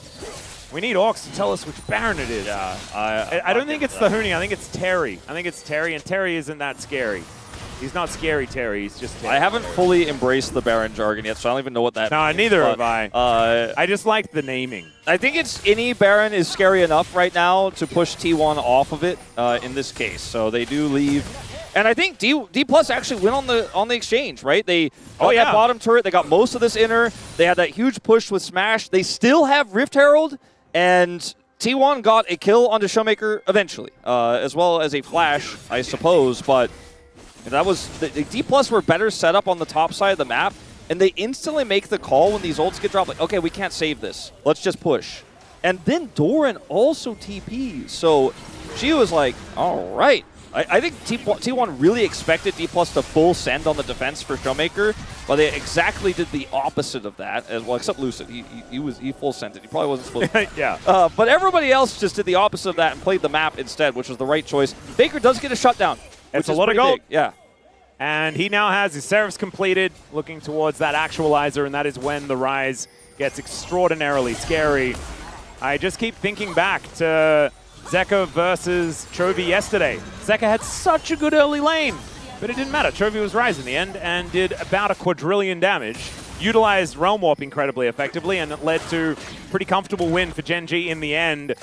We need Orcs to tell us which Baron it is. Yeah, I don't think it's the Huni. I think it's Terry. I think it's Terry, and Terry isn't that scary. He's not scary, Terry. He's just Terry. I haven't fully embraced the Baron jargon yet, so I don't even know what that means. No, neither have I. I just like the naming. I think it's any Baron is scary enough right now to push T1 off of it in this case. So they do leave. And I think Dplus actually went on the exchange, right? They got that bottom turret. They got most of this inner. They had that huge push with Smash. They still have Rift Herald, and T1 got a kill onto ShowMaker eventually, as well as a flash, I suppose. But that was the Dplus were better set up on the top side of the map, and they instantly make the call when these ults get dropped. Like, okay, we can't save this. Let's just push. And then Doran also TPs. So she was like, all right. I think T1 really expected Dplus to full send on the defense for ShowMaker, but they exactly did the opposite of that. As well, except Lucid, he full sent it. He probably wasn't supposed to. Yeah. But everybody else just did the opposite of that and played the map instead, which was the right choice. Faker does get a shutdown. It's a lot of gold. Yeah. And he now has his Seraphs completed, looking towards that actualizer, and that is when the Ryze gets extraordinarily scary. I just keep thinking back to Zeka versus Chovy yesterday. Zeka had such a good early lane, but it didn't matter. Chovy was Ryze in the end and did about a quadrillion damage, utilized Realm Warp incredibly effectively, and it led to a pretty comfortable win for Gen G in the end.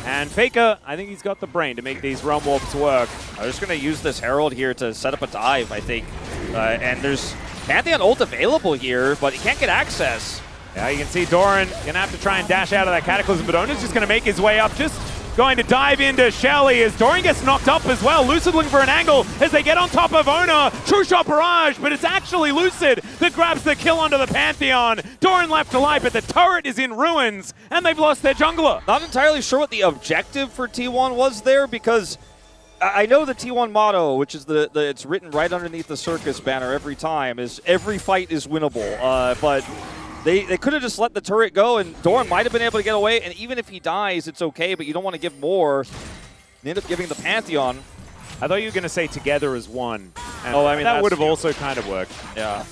And Faker, I think he's got the brain to make these Realm Warps work. I'm just going to use this Herald here to set up a dive, I think. And there's Pantheon ult available here, but he can't get access. Yeah, you can see Doran going to have to try and dash out of that Cataclysm, but Oner's just going to make his way up, just going to dive into Shelly as Doran gets knocked up as well. Lucid looking for an angle as they get on top of Oner. True shot barrage, but it's actually Lucid that grabs the kill onto the Pantheon. Doran left alive, but the turret is in ruins, and they've lost their jungler. Not entirely sure what the objective for T1 was there, because I know the T1 motto, which is it's written right underneath the circus banner every time, is every fight is winnable. But They could have just let the turret go, and Doran might have been able to get away, and even if he dies, it's okay, but you don't want to give more. They end up giving the Pantheon. I thought you were going to say together as one. I mean, that would have also kind of worked. Yeah.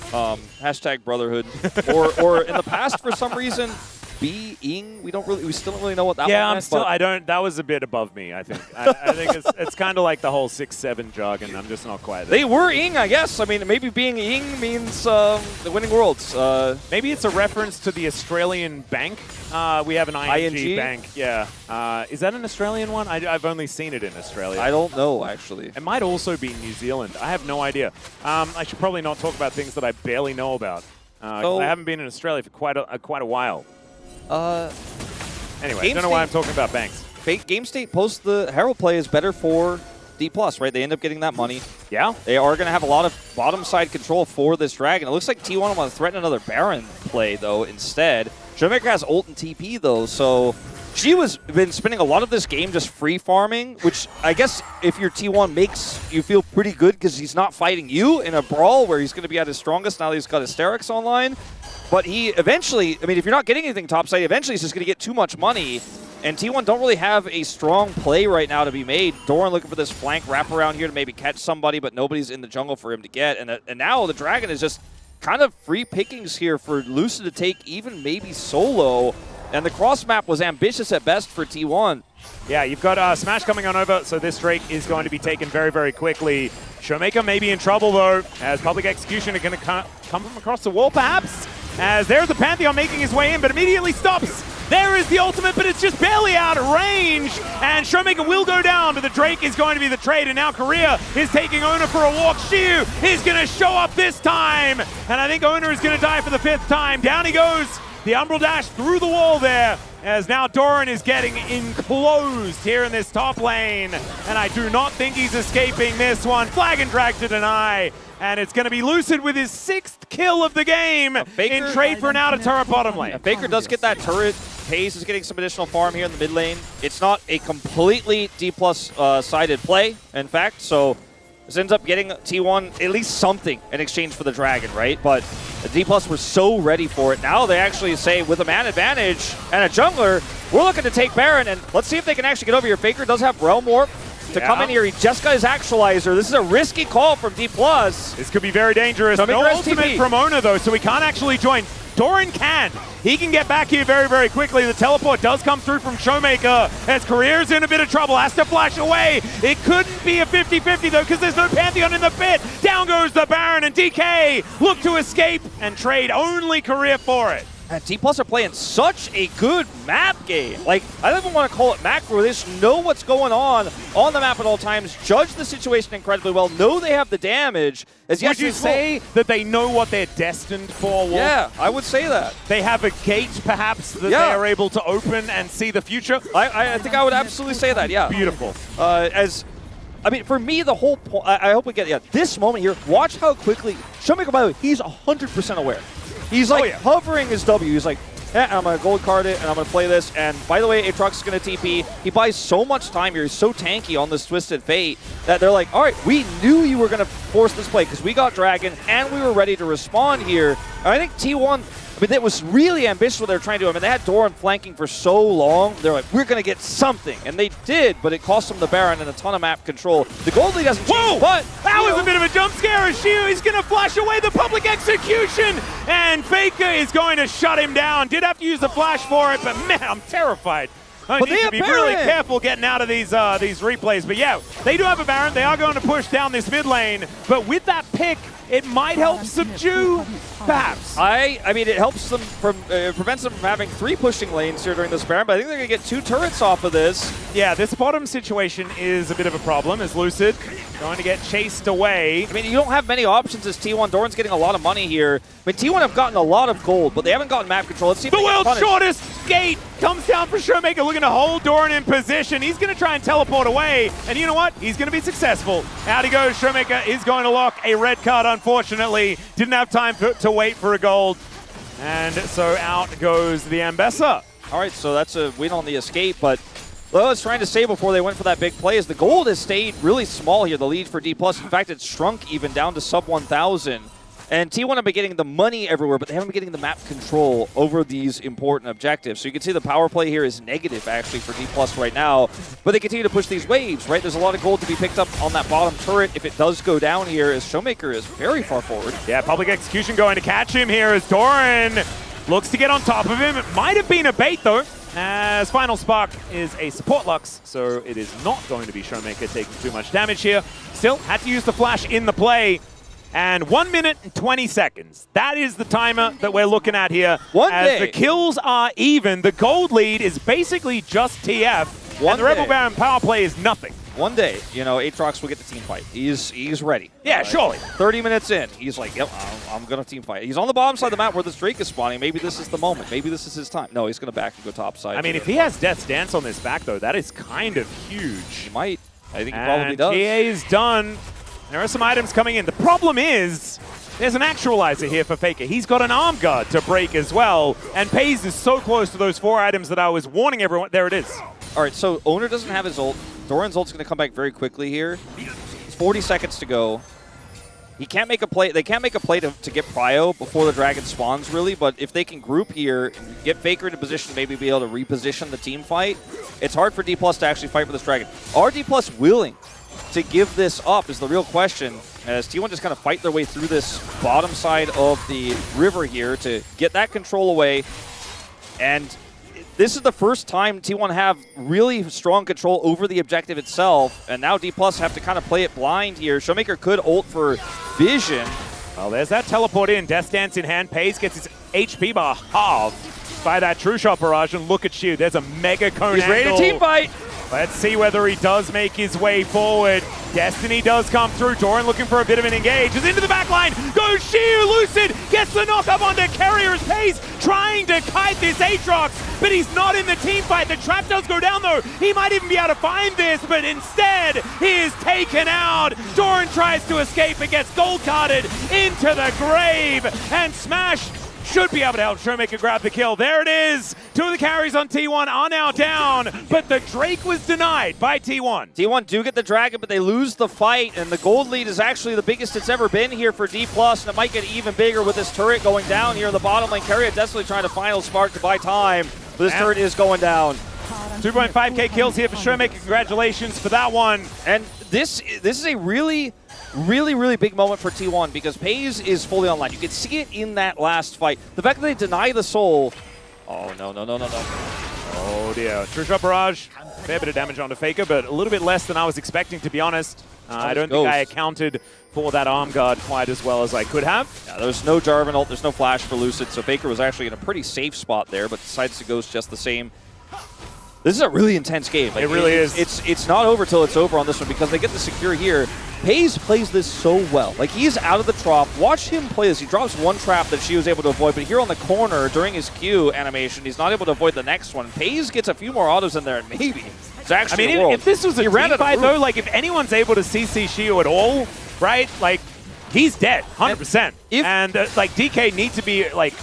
Hashtag brotherhood. or in the past, for some reason, being. We still don't really know what that was. Yeah, that was a bit above me, I think. I think it's kind of like the whole 6-7 jargon. I'm just not quite there. They were ing, I guess. I mean, maybe being ing means the winning worlds. Maybe it's a reference to the Australian bank. We have an ING bank. Yeah. Is that an Australian one? I've only seen it in Australia. I don't know, actually. It might also be New Zealand. I have no idea. I should probably not talk about things that I barely know about. I haven't been in Australia for quite a while. Anyway, I don't know why I'm talking about banks. Game State post the Herald play is better for Dplus, right? They end up getting that money. Yeah. They are going to have a lot of bottom side control for this Dragon. It looks like T1 want to threaten another Baron play, though, instead. ShowMaker has ult and TP, though, so she been spending a lot of this game just free farming, which I guess if your T1 makes you feel pretty good because he's not fighting you in a brawl where he's going to be at his strongest now that he's got Hysterics online. But he eventually, I mean, if you're not getting anything topside, eventually he's just going to get too much money. And T1 don't really have a strong play right now to be made. Doran looking for this flank wraparound here to maybe catch somebody, but nobody's in the jungle for him to get. And now the Dragon is just kind of free pickings here for Lucid to take, even maybe solo. And the cross map was ambitious at best for T1. Yeah, you've got Smash coming on over, so this Drake is going to be taken very, very quickly. ShowMaker may be in trouble, though, as Public Execution are going to come from across the wall, perhaps. As there's the Pantheon making his way in, but immediately stops. There is the ultimate, but it's just barely out of range. And ShowMaker will go down, but the Drake is going to be the trade. And now Keria is taking Oner for a walk. Siwoo is going to show up this time. And I think Oner is going to die for the 5th time. Down he goes. The Umbral Dash through the wall there, as now Doran is getting enclosed here in this top lane. And I do not think he's escaping this one. Flag and drag to deny. And it's going to be Lucid with his 6th kill of the game in trade for an outer turret bottom lane. Faker does get that turret. Peyz is getting some additional farm here in the mid lane. It's not a completely Dplus sided play, in fact. So This ends up getting T1 at least something in exchange for the Dragon, right? But the Dplus were so ready for it. Now they actually say, with a man advantage and a jungler, we're looking to take Baron, and let's see if they can actually get over here. Faker does have Realm Warp to come in here. He just got his Actualizer. This is a risky call from Dplus. This could be very dangerous. No ultimate from Oner, though, so he can't actually join. Doran can. He can get back here very, very quickly. The teleport does come through from ShowMaker as Keria's in a bit of trouble. Has to flash away. It couldn't be a 50-50, though, because there's no Pantheon in the pit. Down goes the Baron, and DK look to escape and trade only Keria for it. And Dplus are playing such a good map game. Like, I don't even want to call it macro. They just know what's going on the map at all times, judge the situation incredibly well, know they have the damage. Would you say that they know what they're destined for? Wolf? Yeah, I would say that. They have a gate, perhaps, that they are able to open and see the future? I think I would absolutely say that, yeah. Beautiful. I mean, for me, the whole point, I hope we get this moment here. Watch how quickly, ShowMaker, by the way, he's 100% aware. He's like hovering his W. He's like, I'm going to gold card it, and I'm going to play this. And by the way, Aatrox is going to TP. He buys so much time here. He's so tanky on this Twisted Fate that they're like, all right, we knew you were going to force this play because we got Dragon, and we were ready to respond here. And I think T1, I mean, it was really ambitious what they were trying to do. I mean, they had Doran flanking for so long. They're like, we're going to get something. And they did, but it cost them the Baron and a ton of map control. The gold lead doesn't change, but that was a bit of a jump scare. Siwoo is going to flash away the public execution, and Faker is going to shut him down. Did have to use the flash for it, but man, I'm terrified. I need to be really careful getting out of these replays. But yeah, they do have a Baron. They are going to push down this mid lane. But with that pick, it might help subdue, perhaps. I mean, it helps them from, prevents them from having 3 pushing lanes here during this Baron, but I think they're going to get 2 turrets off of this. Yeah, this bottom situation is a bit of a problem as Lucid going to get chased away. I mean, you don't have many options as T1. Doran's getting a lot of money here. I mean, T1 have gotten a lot of gold, but they haven't gotten map control. Let's see if the world's shortest gate comes down for ShowMaker, looking to hold Doran in position. He's going to try and teleport away, and you know what? He's going to be successful. Out he goes. ShowMaker is going to lock a red card, unfortunately. Didn't have time to wait for a gold. And so out goes the Ambessa. All right, so that's a win on the escape, but what I was trying to say before they went for that big play is the gold has stayed really small here, the lead for Dplus. In fact, it's shrunk even down to sub 1,000. And T1 have been getting the money everywhere, but they haven't been getting the map control over these important objectives. So you can see the power play here is negative, actually, for Dplus right now. But they continue to push these waves, right? There's a lot of gold to be picked up on that bottom turret if it does go down here, as ShowMaker is very far forward. Yeah, public execution going to catch him here as Doran looks to get on top of him. It might have been a bait, though, as Final Spark is a support Lux, so it is not going to be ShowMaker taking too much damage here. Still, had to use the flash in the play. And 1 minute and 20 seconds. That is the timer that we're looking at here. As the kills are even, the gold lead is basically just TF. And the Rebel Baron power play is nothing. One day, you know, Aatrox will get the team fight. He's ready. Yeah, surely. 30 minutes in, he's like, yep, I'm going to team fight. He's on the bottom side of the map where this Drake is spawning. Maybe this is the moment. Maybe this is his time. No, he's going to back and go top side. I mean, if he has Death's Dance on this back, though, that is kind of huge. He might. I think he probably does. GA is done. There are some items coming in. The problem is there's an actualizer here for Faker. He's got an arm guard to break as well. And Peyz is so close to those 4 items that I was warning everyone. There it is. All right, so Oner doesn't have his ult. Doran's ult's going to come back very quickly here. It's 40 seconds to go. He can't make a play. They can't make a play to get Prio before the Dragon spawns, really. But if they can group here and get Faker into position to maybe be able to reposition the team fight, it's hard for Dplus to actually fight for this Dragon. Are Dplus willing to give this up is the real question, as T1 just kind of fight their way through this bottom side of the river here to get that control away. And this is the first time T1 have really strong control over the objective itself, and now Dplus have to kind of play it blind here. ShowMaker could ult for vision. Well, there's that teleport in. Death Dance in hand. Peyz gets his HP bar halved by that True Shot barrage, and look at Siwoo. There's a mega cone He's ready to team fight. Let's see whether he does make his way forward. Destiny does come through. Doran looking for a bit of an engage. Is into the back line. Goes Siwoo. Lucid gets the knock up onto Keria. Peyz trying to kite this Aatrox, but he's not in the team fight. The trap does go down, though. He might even be able to find this, but instead he is taken out. Doran tries to escape and gets gold carded into the grave. And Smash should be able to help ShowMaker grab the kill. There it is. 2 of the carries on T1 are now down, but the Drake was denied by T1. T1 do get the Dragon, but they lose the fight, and the gold lead is actually the biggest it's ever been here for Dplus, and it might get even bigger with this turret going down here in the bottom lane. Keria desperately trying to final spark to buy time, but this turret is going down. 2.5k kills here for ShowMaker. Congratulations for that one. And this is a really big moment for T1 because Peyz is fully online. You can see it in that last fight. The fact that they deny the soul. Oh, no. Oh, dear. True Shot Barrage. Fair bit of damage onto Faker, but a little bit less than I was expecting, to be honest. I don't think I accounted for that arm guard quite as well as I could have. Yeah, there's no Jarvan ult, there's no flash for Lucid, so Faker was actually in a pretty safe spot there, but decides to ghost just the same. This is a really intense game. Like, it really is. It's not over till it's over on this one because they get the secure here. Peyz plays this so well. Like, he's out of the trough. Watch him play this. He drops one trap that she was able to avoid, but here on the corner during his Q animation, he's not able to avoid the next one. Peyz gets a few more autos in there, and maybe it's actually the world. If this was a team fight, though, like, if anyone's able to CC Siwoo at all, right, like, he's dead, 100%. And like, DK needs to be, like,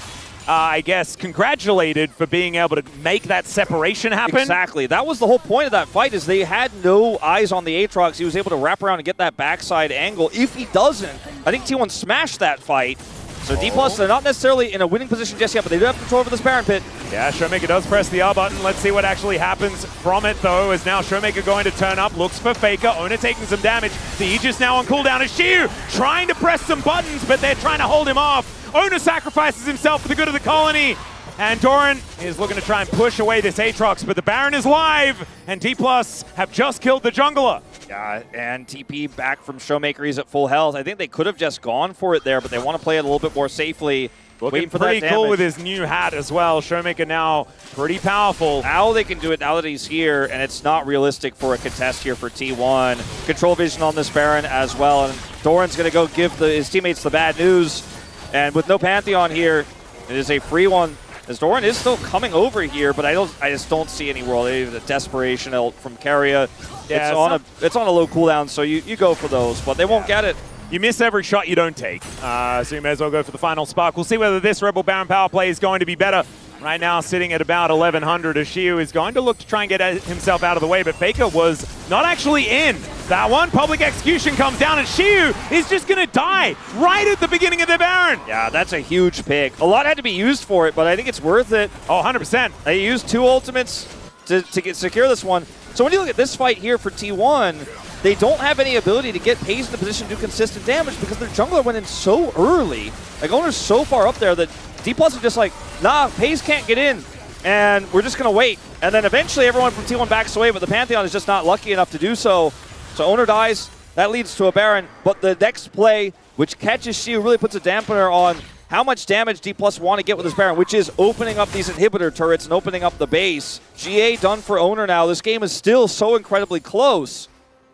I guess, congratulated for being able to make that separation happen. Exactly. That was the whole point of that fight, is they had no eyes on the Aatrox. He was able to wrap around and get that backside angle. If he doesn't, I think T1 smashed that fight. So Dplus, they're not necessarily in a winning position just yet, but they do have control over this Baron pit. Yeah, ShowMaker does press the R button. Let's see what actually happens from it, though, as now ShowMaker going to turn up, looks for Faker. Oner taking some damage. The Aegis now on cooldown as Siwoo trying to press some buttons, but they're trying to hold him off. Oner sacrifices himself for the good of the colony. And Doran is looking to try and push away this Aatrox, but the Baron is live, and Dplus have just killed the jungler. Yeah, and TP back from ShowMaker. He's at full health. I think they could have just gone for it there, but they want to play it a little bit more safely. Looking pretty cool with his new hat as well. ShowMaker now pretty powerful. Now they can do it now that he's here, and it's not realistic for a contest here for T1. Control vision on this Baron as well, and Doran's going to go give his teammates the bad news. And with no Pantheon here, it is a free one. As Doran is still coming over here, but I just don't see any world. The desperation from Keria. Yeah, it's on a low cooldown, so you go for those, but they won't get it. You miss every shot you don't take, so you may as well go for the final spark. We'll see whether this Rebel Baron power play is going to be better. Right now, sitting at about 1100, as Siwoo is going to look to try and get himself out of the way, but Faker was not actually in. That one, public execution comes down, and Siwoo is just going to die right at the beginning of the Baron. Yeah, that's a huge pick. A lot had to be used for it, but I think it's worth it. Oh, 100%. They used 2 ultimates to secure this one. So when you look at this fight here for T1, they don't have any ability to get Peyz in a position to do consistent damage because their jungler went in so early. Like, Oner's so far up there that Dplus is just like, nah, Peyz can't get in, and we're just going to wait. And then eventually everyone from T1 backs away, but the Pantheon is just not lucky enough to do so. So Oner dies. That leads to a Baron, but the next play, which catches Siwoo, really puts a dampener on how much damage Dplus want to get with this Baron, which is opening up these inhibitor turrets and opening up the base. GA done for Oner now. This game is still so incredibly close.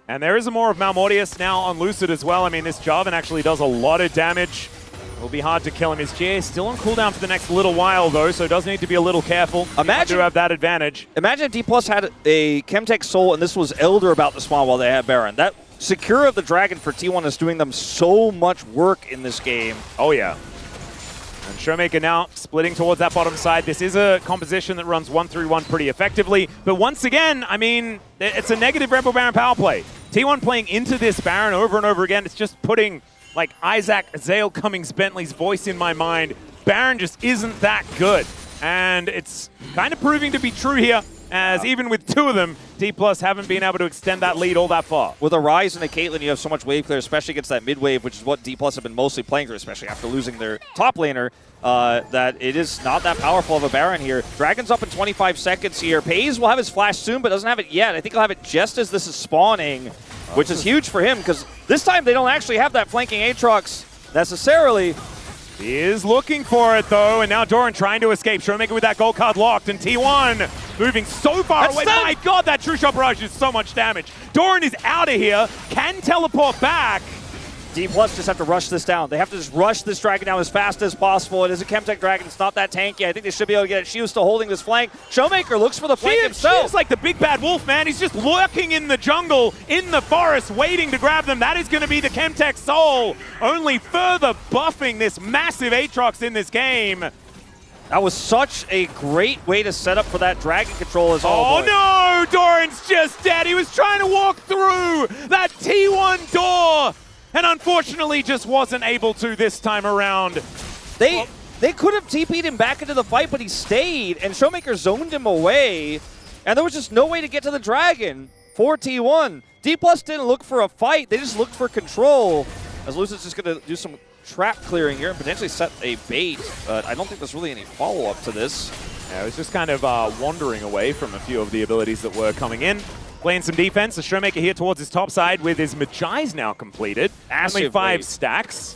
And there is a more of Malmortius now on Lucid as well. I mean, this Jarvan actually does a lot of damage. It will be hard to kill him. His GA is still on cooldown for the next little while, though, so does need to be a little careful. Imagine do have that advantage. Imagine if Dplus had a Chemtech Soul and this was Elder about to spawn while they had Baron. That Secure of the Dragon for T1 is doing them so much work in this game. Oh, yeah. And ShowMaker now splitting towards that bottom side. This is a composition that runs 1-3-1 pretty effectively. But once again, I mean, it's a negative Rebel Baron power play. T1 playing into this Baron over and over again. It's just putting, like, Isaac, Ezreal, Cummings, Bentley's voice in my mind. Baron just isn't that good. And it's kind of proving to be true here, as even with 2 of them, Dplus haven't been able to extend that lead all that far. With a Ryze and a Caitlyn, you have so much wave clear, especially against that mid wave, which is what Dplus have been mostly playing through, especially after losing their top laner, that it is not that powerful of a Baron here. Dragon's up in 25 seconds here. Peyz will have his flash soon, but doesn't have it yet. I think he'll have it just as this is spawning, which is huge for him, because this time they don't actually have that flanking Aatrox necessarily. He is looking for it, though, and now Doran trying to escape. ShowMaker with that gold card locked, and T1 moving so far away. My God, that True Shot Barrage is so much damage. Doran is out of here, can teleport back, Dplus just have to rush this down. They have to just rush this dragon down as fast as possible. It is a Chemtech dragon. It's not that tanky. I think they should be able to get it. Siwoo's still holding this flank. ShowMaker looks for the flank himself. He's like the big bad wolf, man. He's just lurking in the jungle, in the forest, waiting to grab them. That is going to be the Chemtech soul, only further buffing this massive Aatrox in this game. That was such a great way to set up for that dragon control as all. Oh no, Doran's just dead. He was trying to walk through that T1 door, and unfortunately just wasn't able to this time around. They could have TP'd him back into the fight, but he stayed, and ShowMaker zoned him away, and there was just no way to get to the dragon for T1. Dplus didn't look for a fight, they just looked for control, as Lucid's just going to do some trap clearing here and potentially set a bait, but I don't think there's really any follow-up to this. Yeah, it was just kind of wandering away from a few of the abilities that were coming in. Playing some defense, the ShowMaker here towards his top side with his Magi's now completed. Only 5 stacks.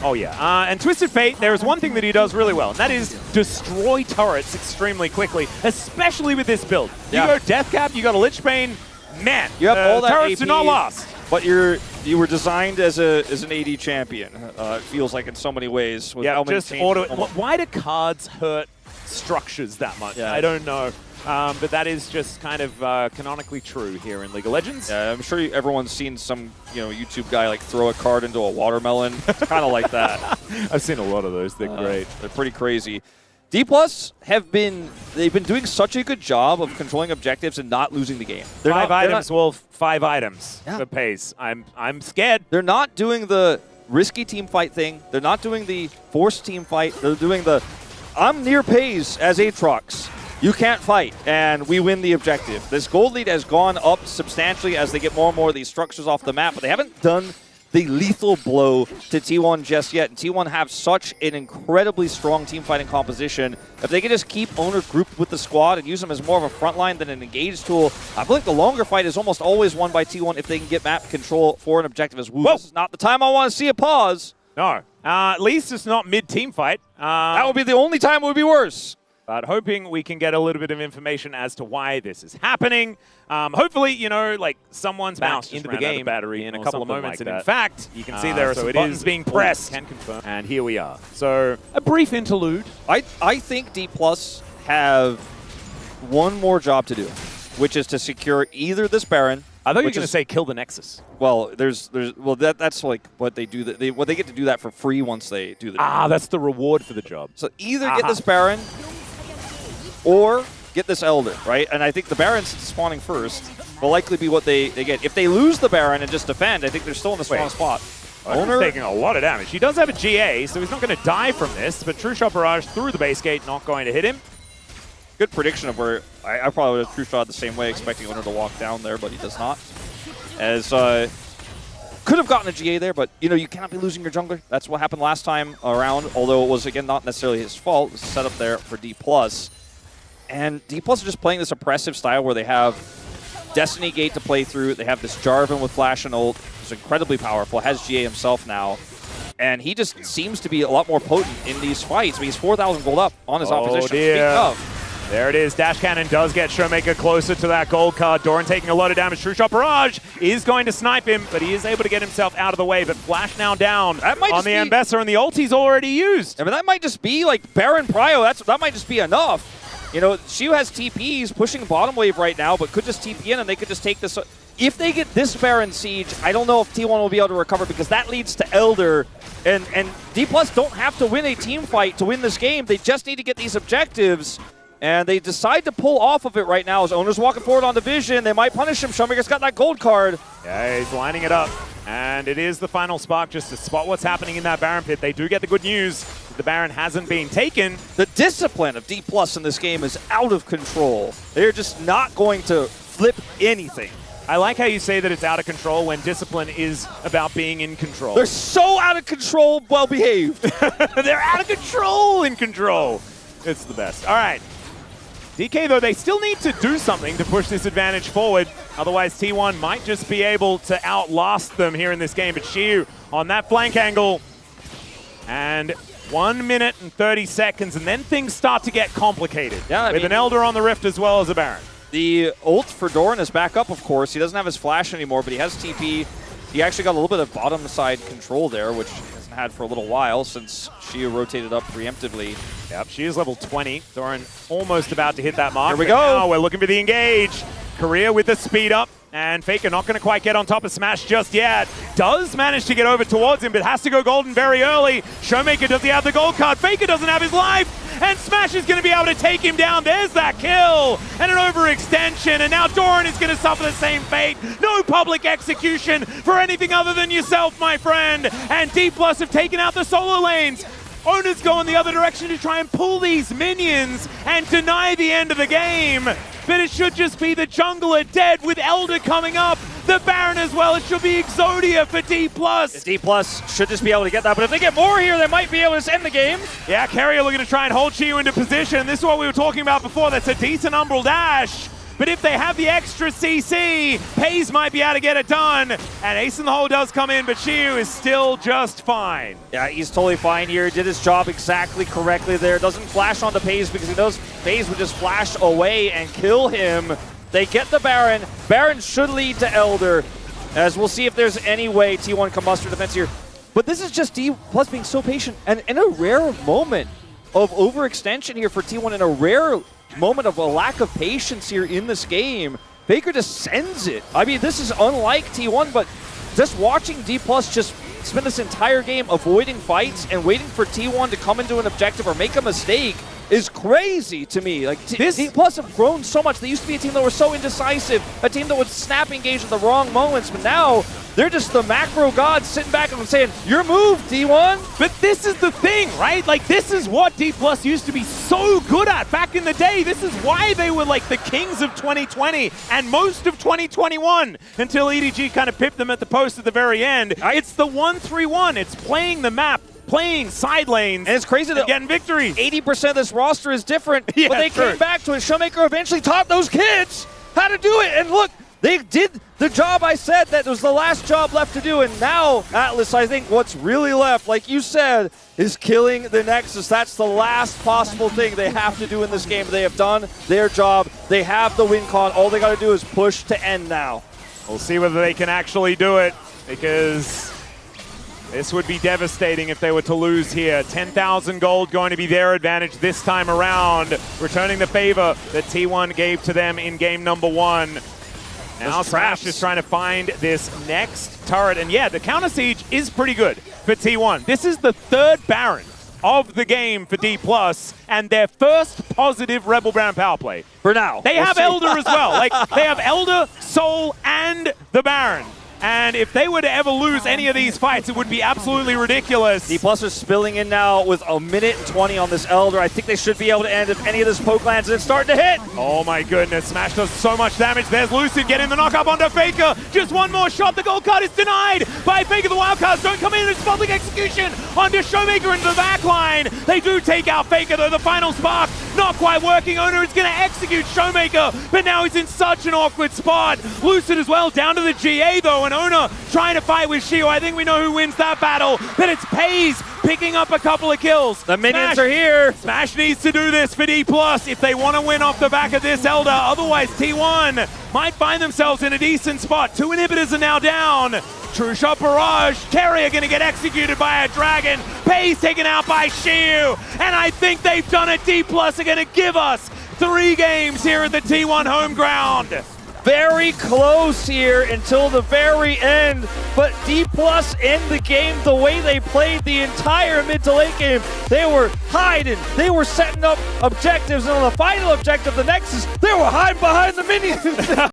Oh yeah, and Twisted Fate, there is one thing that he does really well, and that is destroy turrets extremely quickly, especially with this build. You go Death Cap, you got a Lich Bane, man, you have all that turrets AP, do not last. But you were designed as an AD champion. It feels like in so many ways. With just auto. Why do cards hurt structures that much? Yeah. I don't know. But that is just kind of canonically true here in League of Legends. Yeah, I'm sure everyone's seen some YouTube guy like throw a card into a watermelon. It's kind of like that. I've seen a lot of those. They're great. They're pretty crazy. Dplus they've been doing such a good job of controlling objectives and not losing the game. They're 5 items, Wolf. 5 items for Peyz. I'm scared. They're not doing the risky team fight thing. They're not doing the forced team fight. They're doing the I'm near Peyz as Aatrox. You can't fight, and we win the objective. This gold lead has gone up substantially as they get more and more of these structures off the map, but they haven't done the lethal blow to T1 just yet. And T1 have such an incredibly strong team fighting composition. If they can just keep Oner grouped with the squad and use them as more of a frontline than an engaged tool, I feel like the longer fight is almost always won by T1 if they can get map control for an objective as Woo. This is not the time I want to see a pause. No, at least it's not mid-team fight. That would be the only time it would be worse. But hoping we can get a little bit of information as to why this is happening. Hopefully, like someone's mouse into the game battery in a couple of moments. And in fact, you can see there are some buttons being pressed. Can confirm. And here we are. So a brief interlude. I think Dplus have one more job to do, which is to secure either this Baron. I thought you were going to say kill the Nexus. Well, that's like what they do. They get to do that for free once they do the job. That's the reward for the job. So either get this Baron or get this Elder, right? And I think the Baron's spawning first will likely be what they get. If they lose the Baron and just defend, I think they're still in the strong spot. Oner's taking a lot of damage. He does have a GA, so he's not going to die from this, but True Shot Barrage through the base gate, not going to hit him. Good prediction of where I probably would have True Shot the same way, expecting Oner to walk down there, but he does not. As could have gotten a GA there, but you cannot be losing your jungler. That's what happened last time around, although it was, again, not necessarily his fault. It was set up there for Dplus. And Dplus are just playing this oppressive style where they have Destiny Gate to play through. They have this Jarvan with Flash and ult, who's incredibly powerful, has GA himself now. And he just seems to be a lot more potent in these fights. I mean, he's 4,000 gold up on his opposition. Speaking of, there it is. Dash Cannon does get ShowMaker closer to that gold card. Doran taking a lot of damage. True Shot Barrage is going to snipe him, but he is able to get himself out of the way. But Flash now down on the Ambessa, and the ulti's already used. I mean, that might just be like Baron Prio. That might just be enough. Siwoo has TPs pushing bottom wave right now, but could just TP in and they could just take this. If they get this Baron Siege, I don't know if T1 will be able to recover because that leads to Elder. And Dplus don't have to win a team fight to win this game. They just need to get these objectives. And they decide to pull off of it right now as Oner's walking forward on the vision. They might punish him. ShowMaker's got that gold card. Yeah, he's lining it up. And it is the final spark just to spot what's happening in that Baron pit. They do get the good news. The Baron hasn't been taken. The discipline of Dplus in this game is out of control. They're just not going to flip anything. I like how you say that it's out of control when discipline is about being in control. They're so out of control, well-behaved. They're out of control in control. It's the best. All right. DK, though, they still need to do something to push this advantage forward. Otherwise, T1 might just be able to outlast them here in this game. But Siwoo on that flank angle. And 1 minute and 30 seconds, and then things start to get complicated. Yeah, with an Elder on the Rift as well as a Baron. The ult for Doran is back up, of course. He doesn't have his flash anymore, but he has TP. he actually got a little bit of bottom side control there, which he hasn't had for a little while since Shia rotated up preemptively. Yep, she is level 20. Doran almost about to hit that mark. Here we go. Now we're looking for the engage. Keria with the speed up. And Faker not going to quite get on top of Smash just yet. Does manage to get over towards him, but has to go golden very early. ShowMaker, does he have the gold card? Faker doesn't have his life. And Smash is going to be able to take him down. There's that kill. And an overextension. And now Doran is going to suffer the same fate. No public execution for anything other than yourself, my friend. And Dplus have taken out the solo lanes. Oner's going the other direction to try and pull these minions and deny the end of the game. But it should just be the jungler dead with Elder coming up. The Baron as well. It should be Exodia for Dplus. Dplus should just be able to get that, but if they get more here, they might be able to end the game. Yeah, Keria looking to try and hold Siwoo into position. This is what we were talking about before. That's a decent Umbral dash. But if they have the extra CC, Peyz might be able to get it done. And Ace in the Hole does come in, but Siwoo is still just fine. Yeah, he's totally fine here. Did his job exactly correctly there. Doesn't flash onto Peyz because he knows Peyz would just flash away and kill him. They get the Baron. Baron should lead to Elder, as we'll see if there's any way T1 can muster defense here. But this is just Dplus being so patient. And in a rare moment of overextension here for T1, in a rare moment of a lack of patience here in this game, Faker just sends it. I mean, this is unlike T1, but just watching Dplus just spend this entire game avoiding fights and waiting for T1 to come into an objective or make a mistake is crazy to me. Like, Dplus have grown so much. They used to be a team that was so indecisive, a team that would snap engage at the wrong moments, but now they're just the macro gods sitting back and saying, your move, T1. But this is the thing, right? Like, this is what Dplus used to be so good at back in the day. This is why they were like the kings of 2020 and most of 2021 until EDG kind of pipped them at the post at the very end. It's the 1-3-1. It's playing the map, playing side lanes, and it's crazy that getting victories. 80% of this roster is different, yeah, but they came back to it. ShowMaker eventually taught those kids how to do it, and look, they did the job I said that was the last job left to do, and now, Atlus, I think what's really left, like you said, is killing the Nexus. That's the last possible thing they have to do in this game. They have done their job. They have the win con. All they got to do is push to end now. We'll see whether they can actually do it, because this would be devastating if they were to lose here. 10,000 gold going to be their advantage this time around, returning the favor that T1 gave to them in game number 1. Now Smash is trying to find this next turret. And yeah, the counter siege is pretty good for T1. This is the third Baron of the game for Dplus and their first positive Rebel Baron power play. For now. They have Elder as well. Like, they have Elder, Soul, and the Baron. And if they were to ever lose any of these fights, it would be absolutely ridiculous. Dplus are spilling in now with a minute and 20 on this Elder. I think they should be able to end if any of this poke lands and it's starting to hit. Oh my goodness, Smash does so much damage. There's Lucid getting the knock-up onto Faker. Just one more shot. The gold card is denied by Faker. The wild cards don't come in. It's public execution onto ShowMaker into the back line. They do take out Faker, though. The final spark not quite working. Oner is going to execute ShowMaker, but now he's in such an awkward spot. Lucid as well, down to the GA, though. And Oner trying to fight with Siwoo. I think we know who wins that battle, but it's Peyz picking up a couple of kills. The minions are here. Smash needs to do this for Dplus if they want to win off the back of this Elder. Otherwise, T1 might find themselves in a decent spot. 2 inhibitors are now down. True shot barrage. Keria going to get executed by a dragon. Peyz taken out by Siwoo. And I think they've done it. Dplus are going to give us 3 games here at the T1 home ground. Very close here until the very end, but Dplus end the game the way they played the entire mid to late game. They were hiding, they were setting up objectives, and on the final objective, the Nexus, they were hiding behind the minions.